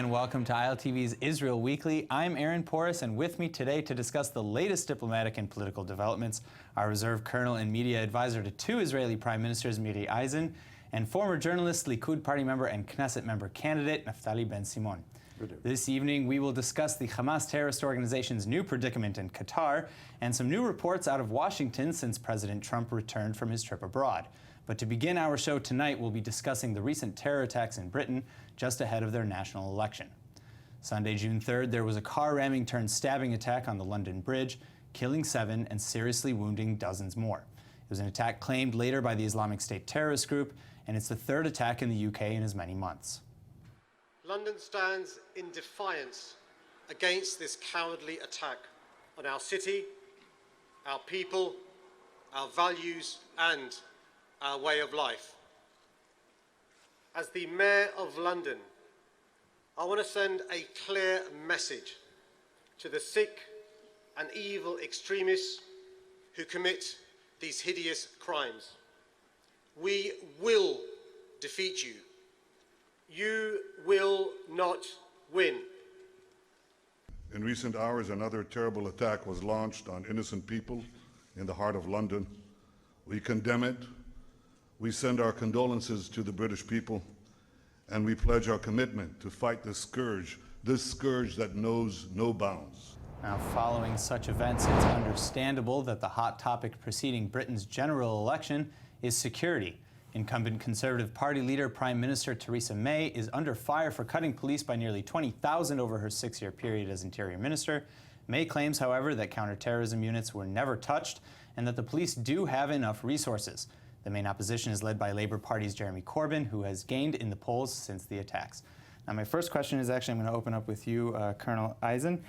and welcome to ILTV's Israel Weekly. I'm Aaron Porras, and with me today to discuss the latest diplomatic and political developments, our reserve colonel and media advisor to two Israeli prime ministers, Miri Eisen, and former journalist, Likud party member and Knesset member candidate, Naftali Ben-Simon. This evening, we will discuss the Hamas terrorist organization's new predicament in Qatar and some new reports out of Washington since President Trump returned from his trip abroad. But to begin our show tonight, we'll be discussing the recent terror attacks in Britain just ahead of their national election. Sunday, June 3rd, there was a car ramming turned stabbing attack on the London Bridge, killing 7 and seriously wounding dozens more. It was an attack claimed later by the Islamic State terrorist group, and it's the third attack in the UK in as many months. London stands in defiance against this cowardly attack on our city, our people, our values, and our way of life. As the Mayor of London, I want to send a clear message to the sick and evil extremists who commit these hideous crimes. We will defeat you. You will not win. In recent hours, another terrible attack was launched on innocent people in the heart of London. We condemn it. We send our condolences to the British people, and we pledge our commitment to fight this scourge that knows no bounds. Now, following such events, it's understandable that the hot topic preceding Britain's general election is security. Incumbent Conservative Party leader Prime Minister Theresa May is under fire for cutting police by nearly 20,000 over her 6-year period as Interior Minister. May claims, however, that counterterrorism units were never touched and that the police do have enough resources. The main opposition is led by Labour Party's Jeremy Corbyn, who has gained in the polls since the attacks. Now, my first question is actually, I'm going to open up with you, Colonel Eisen.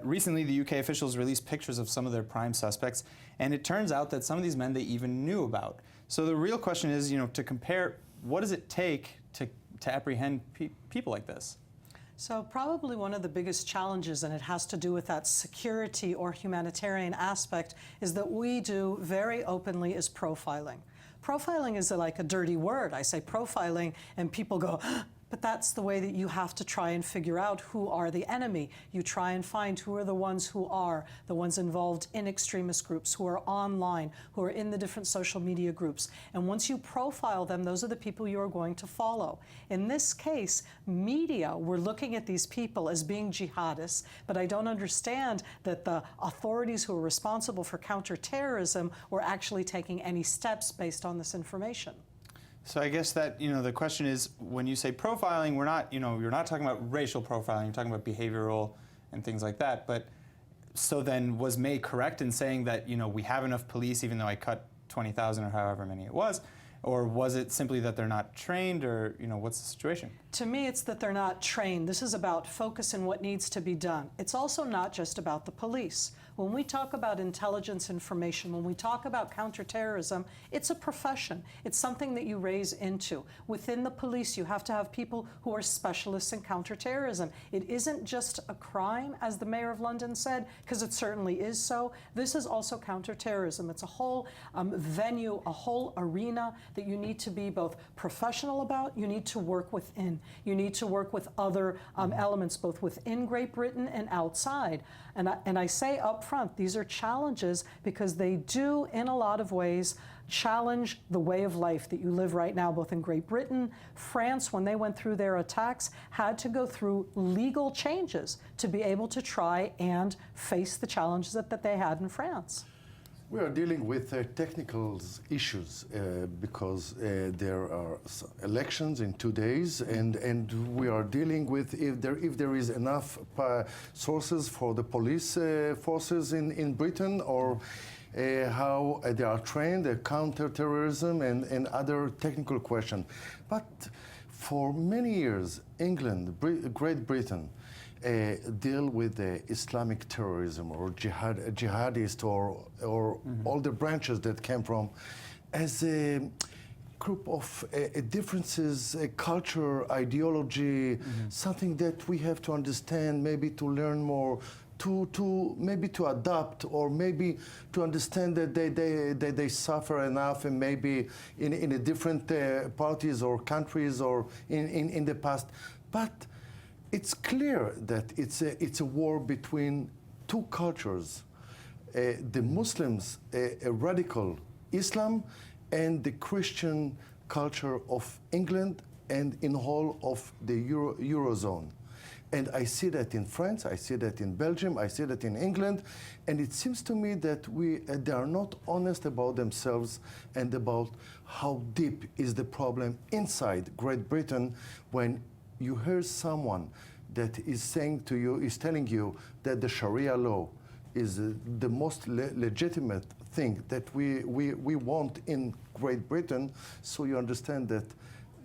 Recently, the UK officials released pictures of some of their prime suspects, and it turns out that some of these men they even knew about. So the real question is, to compare, what does it take to apprehend people like this? So probably one of the biggest challenges, and it has to do with that security or humanitarian aspect, is that we do very openly is profiling. Profiling is like a dirty word. I say profiling, and people go, but that's the way that you have to try and figure out who are the enemy. You try and find who are the ones involved in extremist groups, who are online, who are in the different social media groups. And once you profile them, those are the people you are going to follow. In this case, media were looking at these people as being jihadists, but I don't understand that the authorities who are responsible for counterterrorism were actually taking any steps based on this information. So I guess that, the question is, when you say profiling, we're not, you're not talking about racial profiling, you're talking about behavioral and things like that. But so then was May correct in saying that, we have enough police even though I cut 20,000 or however many it was? Or was it simply that they're not trained, or, what's the situation? To me, it's that they're not trained. This is about focus and what needs to be done. It's also not just about the police. When we talk about intelligence information, when we talk about counterterrorism, it's a profession. It's something that you raise into. Within the police, you have to have people who are specialists in counterterrorism. It isn't just a crime, as the Mayor of London said, because it certainly is so. This is also counterterrorism. It's a whole venue, a whole arena that you need to be both professional about, you need to work within. You need to work with other elements, both within Great Britain and outside. And I say up front, these are challenges because they do, in a lot of ways, challenge the way of life that you live right now, both in Great Britain. France, when they went through their attacks, had to go through legal changes to be able to try and face the challenges that they had in France. We are dealing with technical issues because there are elections in 2 days, and we are dealing with if there is enough sources for the police forces in Britain, or how they are trained, counter-terrorism and other technical questions. But for many years, England, Great Britain, deal with Islamic terrorism or jihadist or all the branches that came from as a group of differences, culture, ideology, something that we have to understand, maybe to learn more, maybe to adapt, or maybe to understand that they suffer enough, and maybe in a different parties or countries or in the past. But it's clear that it's a war between two cultures, the Muslims, a radical Islam, and the Christian culture of England and in whole of the Eurozone. And I see that in France, I see that in Belgium, I see that in England, and it seems to me that they are not honest about themselves and about how deep is the problem inside Great Britain when you hear someone that is saying to you, is telling you that the Sharia law is the most legitimate thing that we want in Great Britain, so you understand that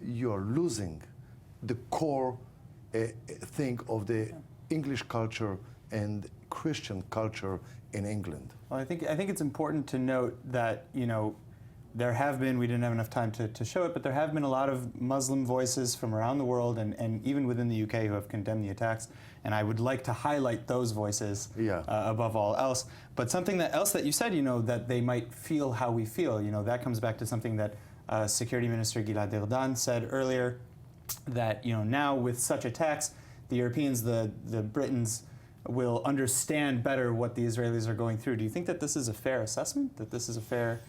you are losing the core thing of the English culture and Christian culture in England. Well, I think it's important to note that, you know, there have been, we didn't have enough time to show it, but there have been a lot of Muslim voices from around the world and even within the UK who have condemned the attacks. And I would like to highlight those voices above all else. But something else that you said, you know, that they might feel how we feel, you know, that comes back to something that Security Minister Gilad Erdan said earlier, that, you know, now with such attacks, the Europeans, the Britons, will understand better what the Israelis are going through. Do you think that this is a fair assessment, that this is a fair...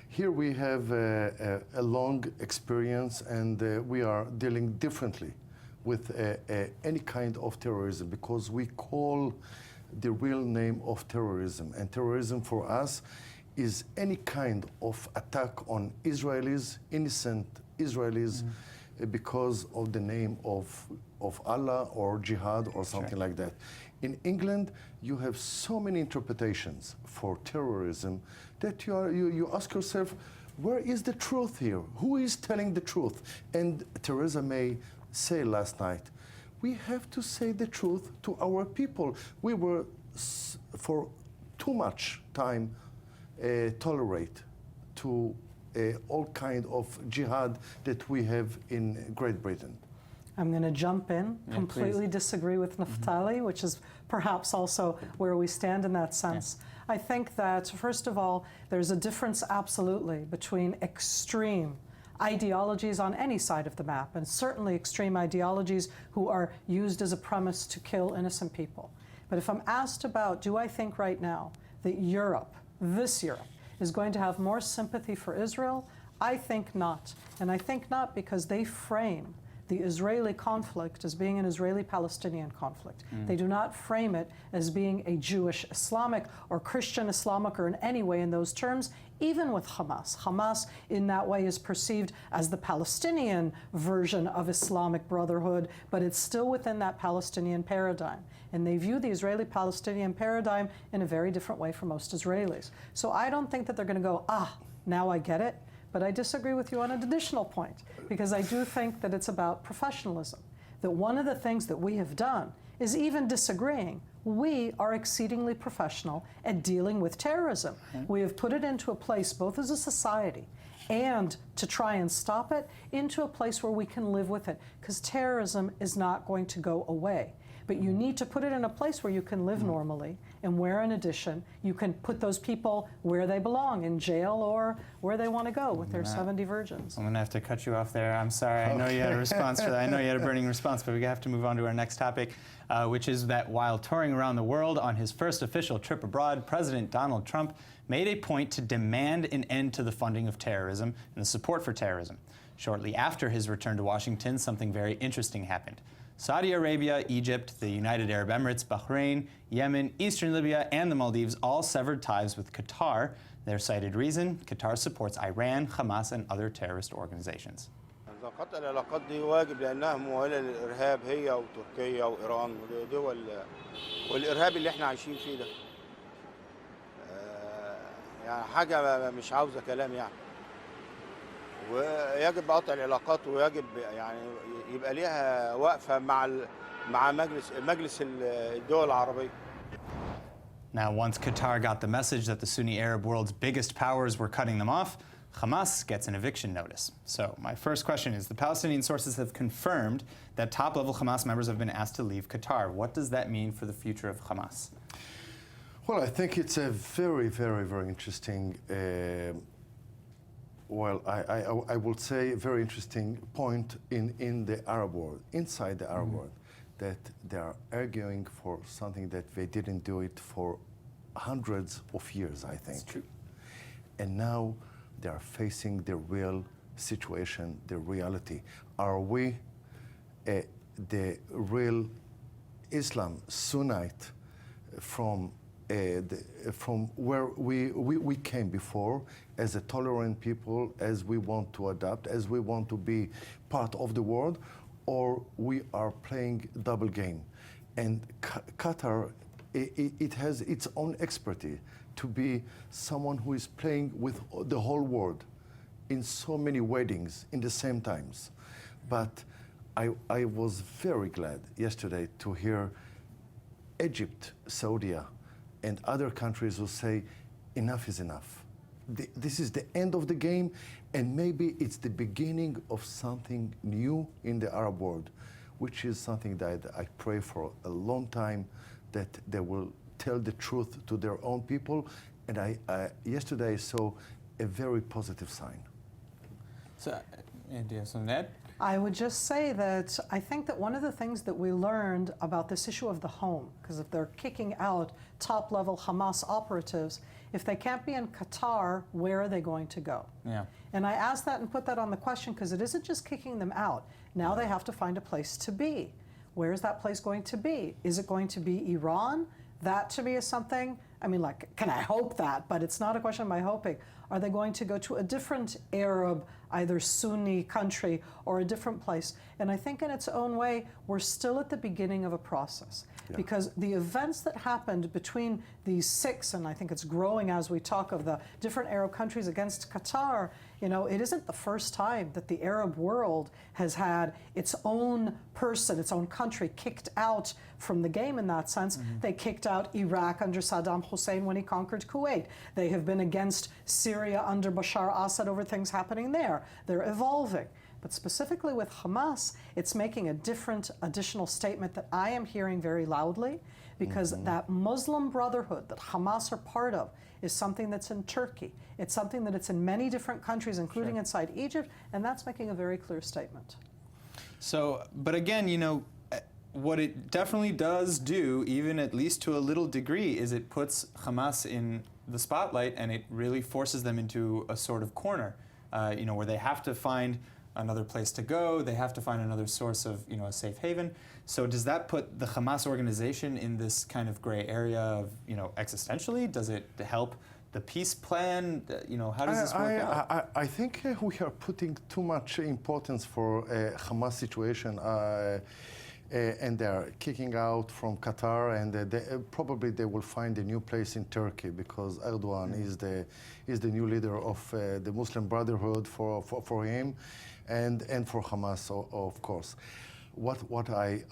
Here we have a long experience, and we are dealing differently with any kind of terrorism, because we call the real name of terrorism. And terrorism for us is any kind of attack on Israelis, innocent Israelis, because of the name of Allah or jihad or something like that. In England, you have so many interpretations for terrorism that you ask yourself, where is the truth here? Who is telling the truth? And Theresa May said last night, we have to say the truth to our people. We were, for too much time, tolerate to all kind of jihad that we have in Great Britain. I'm going to jump in, completely disagree with Naftali, which is perhaps also where we stand in that sense. I think that, first of all, there's a difference absolutely between extreme ideologies on any side of the map, and certainly extreme ideologies who are used as a premise to kill innocent people. But if I'm asked about, do I think right now that Europe, this Europe, is going to have more sympathy for Israel? I think not. And I think not because they frame the Israeli conflict as being an Israeli-Palestinian conflict. They do not frame it as being a Jewish-Islamic or Christian-Islamic or in any way in those terms, even with Hamas. Hamas in that way is perceived as the Palestinian version of Islamic Brotherhood, but it's still within that Palestinian paradigm. And they view the Israeli-Palestinian paradigm in a very different way for most Israelis. So I don't think that they're going to go, now I get it. But I disagree with you on an additional point, because I do think that it's about professionalism. That one of the things that we have done is, even disagreeing, we are exceedingly professional at dealing with terrorism. We have put it into a place, both as a society and to try and stop it, into a place where we can live with it, because terrorism is not going to go away. But you need to put it in a place where you can live normally, and where, in addition, you can put those people where they belong, in jail or where they want to go with their 70 virgins. I'm going to have to cut you off there. I'm sorry. I know you had a response for that. I know you had a burning response, but we have to move on to our next topic, which is that while touring around the world on his first official trip abroad, President Donald Trump made a point to demand an end to the funding of terrorism and the support for terrorism. Shortly after his return to Washington, something very interesting happened. Saudi Arabia, Egypt, the United Arab Emirates, Bahrain, Yemen, Eastern Libya, and the Maldives all severed ties with Qatar. Their cited reason: Qatar supports Iran, Hamas, and other terrorist organizations. قطع العلاقات دي واجب لأنها موالاة للإرهاب، هي وتركيا وإيران ودول والإرهاب اللي احنا عايشين فيه ده. يعني حاجة مش عاوزة كلام يعني. ويجب قطع العلاقات، ويجب يعني يبقى ليها وقفة مع مجلس الدول العربية. Now, once Qatar got the message that the Sunni Arab world's biggest powers were cutting them off, Hamas gets an eviction notice. So my first question is, the Palestinian sources have confirmed that top-level Hamas members have been asked to leave Qatar. What does that mean for the future of Hamas? Well, I think it's a very, very, very interesting Well, I will say a very interesting point in the Arab world, inside the Arab world, that they are arguing for something that they didn't do it for hundreds of years, I think. That's true. And now they are facing the real situation, the reality. Are we the real Islam Sunnite from where we came before, as a tolerant people, as we want to adapt, as we want to be part of the world, or we are playing double game? And Qatar, it has its own expertise to be someone who is playing with the whole world in so many weddings in the same times. But I was very glad yesterday to hear Egypt, Saudi, and other countries will say, enough is enough. This is the end of the game, and maybe it's the beginning of something new in the Arab world, which is something that I pray for a long time, that they will tell the truth to their own people. And yesterday I saw a very positive sign. So, do you have something to add? I would just say that I think that one of the things that we learned about this issue of the home, because if they're kicking out top-level Hamas operatives, if they can't be in Qatar, where are they going to go? Yeah. And I asked that and put that on the question because it isn't just kicking them out. Now they have to find a place to be. Where is that place going to be? Is it going to be Iran? That to me is something, I mean, like, can I hope that? But it's not a question of my hoping. Are they going to go to a different Arab, either Sunni country or a different place? And I think in its own way, we're still at the beginning of a process. Yeah. Because the events that happened between these 6, and I think it's growing as we talk of the different Arab countries against Qatar, you know, it isn't the first time that the Arab world has had its own person, its own country kicked out from the game in that sense. Mm-hmm. They kicked out Iraq under Saddam Hussein when he conquered Kuwait. They have been against Syria under Bashar al-Assad over things happening there. They're evolving. But specifically with Hamas, it's making a different additional statement that I am hearing very loudly, because that Muslim Brotherhood that Hamas are part of is something that's in Turkey. It's something that it's in many different countries, including inside Egypt, and that's making a very clear statement. So, but again, you know, what it definitely does do, even at least to a little degree, is it puts Hamas in the spotlight, and it really forces them into a sort of corner, you know, where they have to find another place to go, they have to find another source of, you know, a safe haven. So does that put the Hamas organization in this kind of gray area of, you know, existentially? Does it help the peace plan? You know, how does this work out? I think we are putting too much importance for Hamas situation, and they are kicking out from Qatar, and probably they will find a new place in Turkey, because Erdogan is the new leader of the Muslim Brotherhood for him, and for Hamas, of course. What I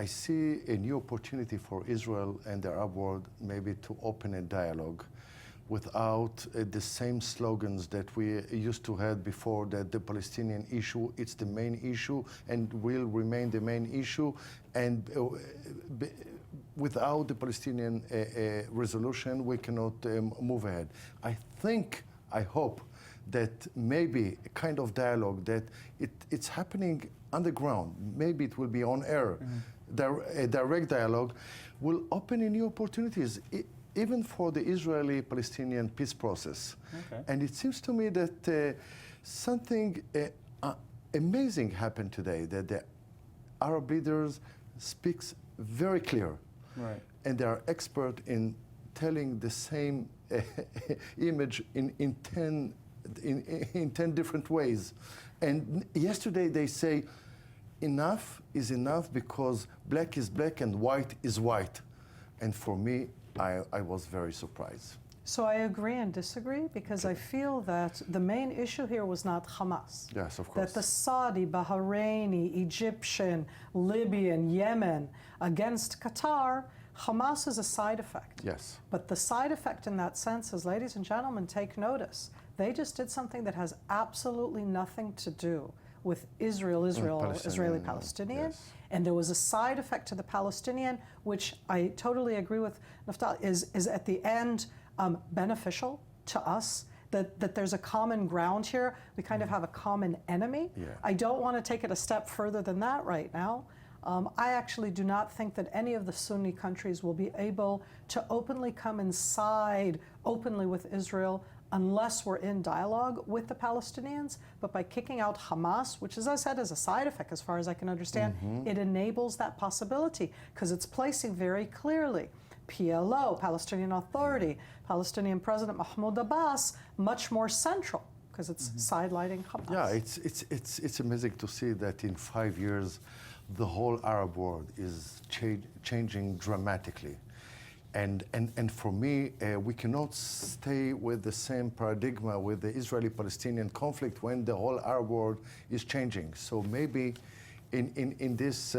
see a new opportunity for Israel and the Arab world, maybe to open a dialogue without the same slogans that we used to have before, that the Palestinian issue, it's the main issue and will remain the main issue, and without the Palestinian resolution, we cannot move ahead. I hope that maybe a kind of dialogue that it's happening underground, maybe it will be on air, a direct dialogue, will open new opportunities, even for the Israeli-Palestinian peace process. Okay. And it seems to me that something amazing happened today, that the Arab leaders speaks very clear. Right. And they are expert in telling the same image in 10 different ways. And yesterday they say, enough is enough, because black is black and white is white. And for me, I was very surprised. So I agree and disagree, because I feel that the main issue here was not Hamas. Yes, of course. That the Saudi, Bahraini, Egyptian, Libyan, Yemen against Qatar, Hamas is a side effect. Yes. But the side effect in that sense is, ladies and gentlemen, take notice. They just did something that has absolutely nothing to do with Israeli-Palestinian. Yes. And there was a side effect to the Palestinian, which I totally agree with Naftali, is at the end beneficial to us, that there's a common ground here. We kind of have a common enemy. Yeah. I don't want to take it a step further than that right now. I actually do not think that any of the Sunni countries will be able to openly come inside openly with Israel unless we're in dialogue with the Palestinians. But by kicking out Hamas, which, as I said, is a side effect as far as I can understand, it enables that possibility because it's placing very clearly PLO, Palestinian Authority, Palestinian President Mahmoud Abbas, much more central because it's sidelining Hamas. Yeah, it's amazing to see that in 5 years, the whole Arab world is changing dramatically. And for me, we cannot stay with the same paradigm with the Israeli-Palestinian conflict when the whole Arab world is changing. So maybe in this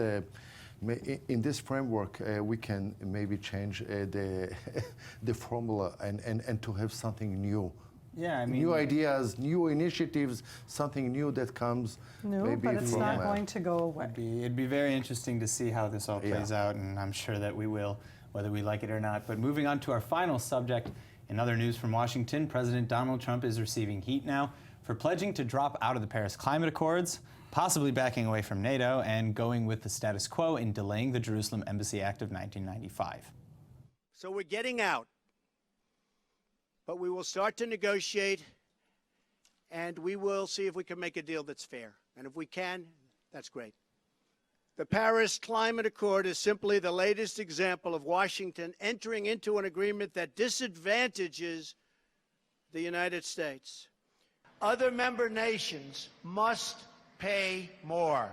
framework, we can maybe change the formula and to have something new. Yeah, I mean, new ideas, new initiatives, something new that comes. No, maybe but it's from, not going to go away. it'd be very interesting to see how this all plays out, and I'm sure that we will, whether we like it or not. But moving on to our final subject, in other news from Washington, President Donald Trump is receiving heat now for pledging to drop out of the Paris Climate Accords, possibly backing away from NATO, and going with the status quo in delaying the Jerusalem Embassy Act of 1995. So we're getting out, but we will start to negotiate, and we will see if we can make a deal that's fair. And if we can, that's great. The Paris Climate Accord is simply the latest example of Washington entering into an agreement that disadvantages the United States. Other member nations must pay more.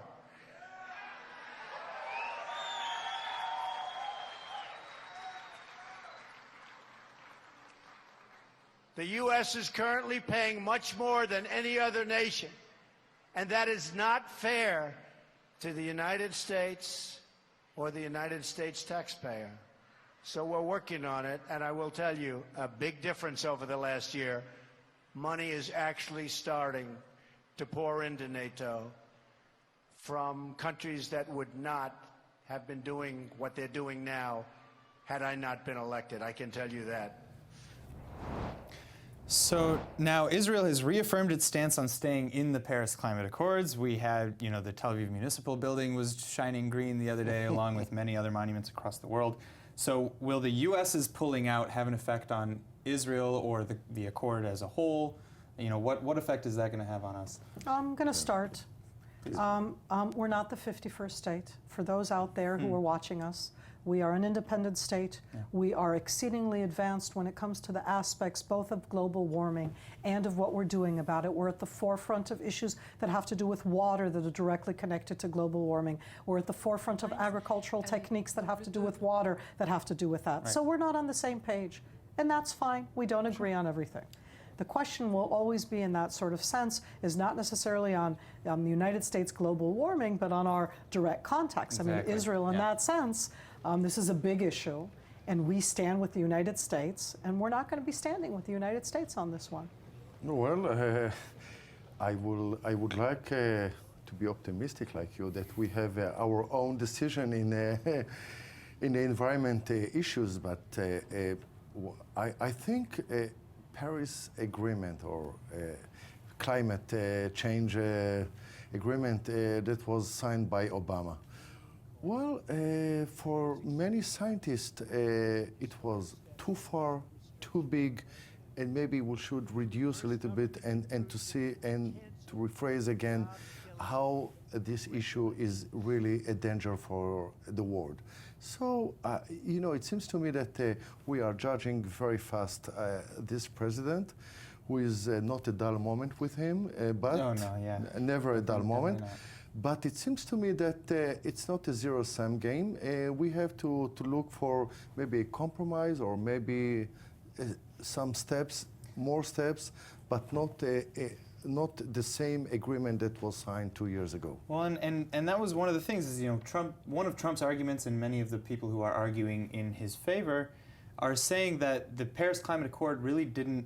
The U.S. is currently paying much more than any other nation, and that is not fair to the United States or the United States taxpayer. So we're working on it, and I will tell you, a big difference over the last year. Money is actually starting to pour into NATO from countries that would not have been doing what they're doing now had I not been elected. I can tell you that. So now Israel has reaffirmed its stance on staying in the Paris Climate Accords. We had, the Tel Aviv Municipal Building was shining green the other day, along with many other monuments across the world. So will the U.S.'s pulling out have an effect on Israel or the accord as a whole? What effect is that going to have on us? I'm going to start. We're not the 51st state. For those out there who are watching us, we are an independent state. Yeah. We are exceedingly advanced when it comes to the aspects both of global warming and of what we're doing about it. We're at the forefront of issues that have to do with water that are directly connected to global warming. We're at the forefront of agricultural techniques that have to do with water that have to do with that. Right. So we're not on the same page, and that's fine. We don't agree on everything. The question will always be, in that sort of sense, is not necessarily on the United States global warming, but on our direct contacts. Exactly. I mean, Israel, in that sense, this is a big issue, and we stand with the United States, and we're not going to be standing with the United States on this one. Well, I would like to be optimistic like you, that we have our own decision in the environment issues, but I think Paris Agreement or climate change agreement that was signed by Obama. Well, for many scientists, it was too far, too big, and maybe we should reduce a little bit and to see and to rephrase again how this issue is really a danger for the world. So, it seems to me that we are judging very fast this president, who is not a dull moment with him, but never a dull moment. But it seems to me that it's not a zero-sum game. We have to look for maybe a compromise or maybe some steps, more steps, but not the same agreement that was signed 2 years ago. Well, and that was one of the things is, one of Trump's arguments, and many of the people who are arguing in his favor are saying that the Paris Climate Accord really didn't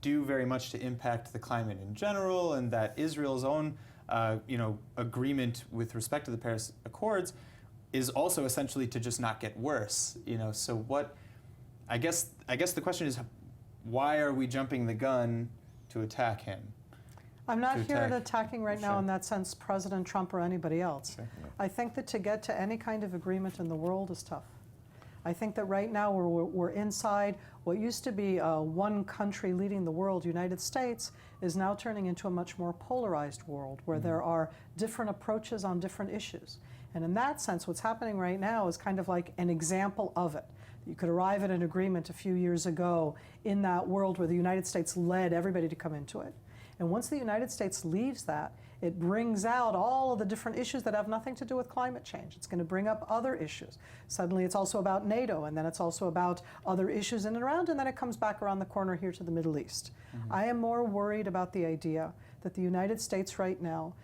do very much to impact the climate in general, and that Israel's own agreement with respect to the Paris Accords is also essentially to just not get worse. So what? I guess the question is, why are we jumping the gun to attack him. I'm not to here at attack- attacking right now Sure. in that sense President Trump or anybody else. Sure. I think that to get to any kind of agreement in the world is tough. I think that right now we're inside what used to be one country leading the world, United States, is now turning into a much more polarized world where there are different approaches on different issues. And in that sense, what's happening right now is kind of like an example of it. You could arrive at an agreement a few years ago in that world where the United States led everybody to come into it. And once the United States leaves that, it brings out all of the different issues that have nothing to do with climate change. It's going to bring up other issues. Suddenly it's also about NATO, and then it's also about other issues in and around, and then it comes back around the corner here to the Middle East. I am more worried about the idea that the United States right now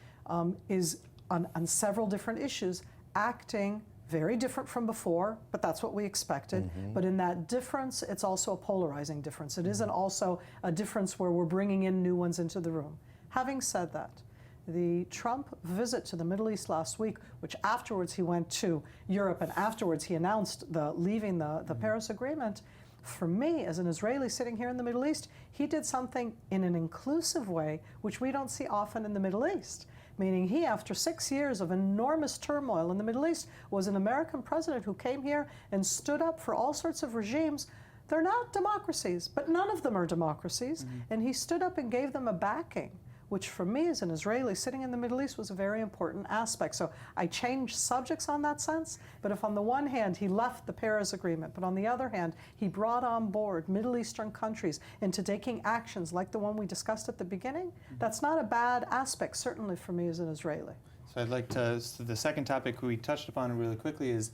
is, on several different issues, acting very different from before, but that's what we expected. But in that difference, it's also a polarizing difference. It isn't also a difference where we're bringing in new ones into the room. Having said that, the Trump visit to the Middle East last week, which afterwards he went to Europe and afterwards he announced leaving the Paris Agreement, for me, as an Israeli sitting here in the Middle East, he did something in an inclusive way, which we don't see often in the Middle East. Meaning he, after 6 years of enormous turmoil in the Middle East, was an American president who came here and stood up for all sorts of regimes. They're not democracies, but none of them are democracies. And he stood up and gave them a backing, which for me as an Israeli sitting in the Middle East was a very important aspect. So I changed subjects on that sense, but if on the one hand he left the Paris Agreement, but on the other hand he brought on board Middle Eastern countries into taking actions like the one we discussed at the beginning, that's not a bad aspect, certainly for me as an Israeli. So I'd like to, so the second topic we touched upon really quickly is,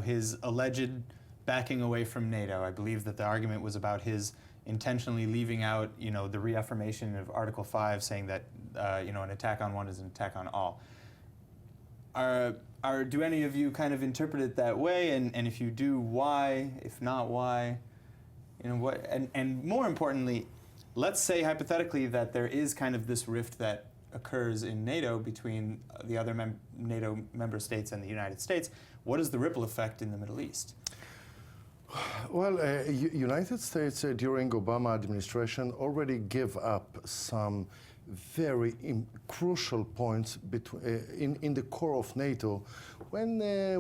his alleged backing away from NATO. I believe that the argument was about his intentionally leaving out, the reaffirmation of Article 5 saying that, an attack on one is an attack on all. Do any of you kind of interpret it that way? And if you do, why? If not, why? What? And more importantly, let's say hypothetically that there is kind of this rift that occurs in NATO between the other NATO member states and the United States. What is the ripple effect in the Middle East? Well, United States during Obama administration already gave up some very crucial points in the core of NATO when the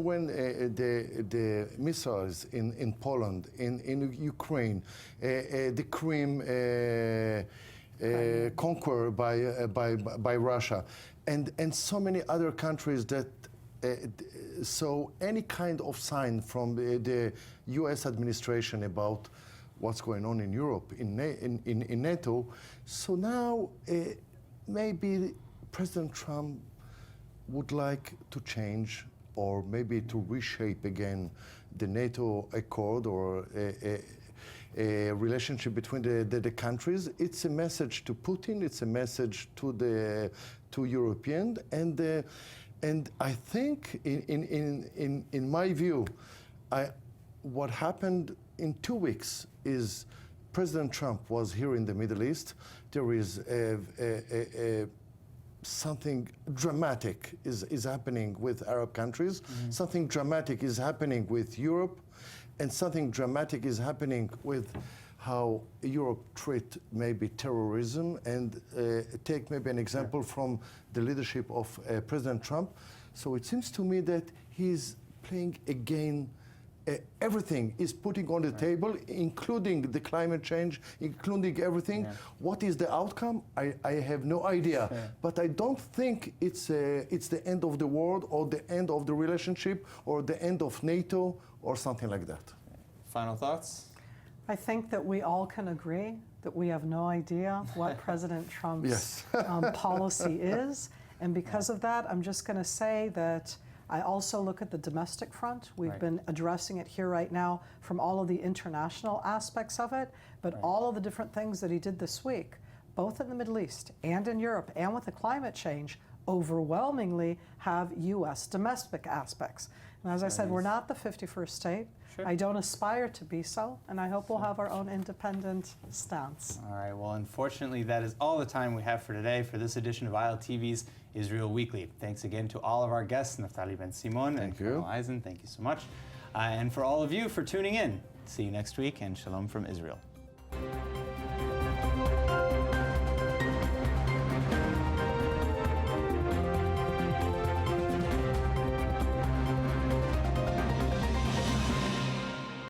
missiles in Poland, in Ukraine, the Crimea conquered by Russia, and so many other countries that. So any kind of sign from the U.S. administration about what's going on in Europe, in NATO, so now maybe President Trump would like to change or maybe to reshape again the NATO accord or a relationship between the countries. It's a message to Putin, it's a message to Europeans, and I think, in my view, what happened in 2 weeks is President Trump was here in the Middle East. There is something dramatic is happening with Arab countries. Something dramatic is happening with Europe, and something dramatic is happening with how Europe treat maybe terrorism, and take maybe an example from the leadership of President Trump. So it seems to me that he's playing again, everything is putting on the table, including the climate change, including everything. Yeah. What is the outcome? I have no idea. Sure. But I don't think it's the end of the world or the end of the relationship or the end of NATO or something like that. Final thoughts? I think that we all can agree that we have no idea what President Trump's Yes. policy is. And because of that, I'm just going to say that I also look at the domestic front. We've been addressing it here right now from all of the international aspects of it, but all of the different things that he did this week, both in the Middle East and in Europe and with the climate change, overwhelmingly have U.S. domestic aspects. And as I said, we're not the 51st state. Sure. I don't aspire to be so, and I hope we'll have our own independent stance. All right, well, unfortunately, that is all the time we have for today for this edition of ILTV's Israel Weekly. Thanks again to all of our guests, Naftali Ben-Simon and Colonel Eisen. Thank you so much. And for all of you for tuning in. See you next week, and shalom from Israel.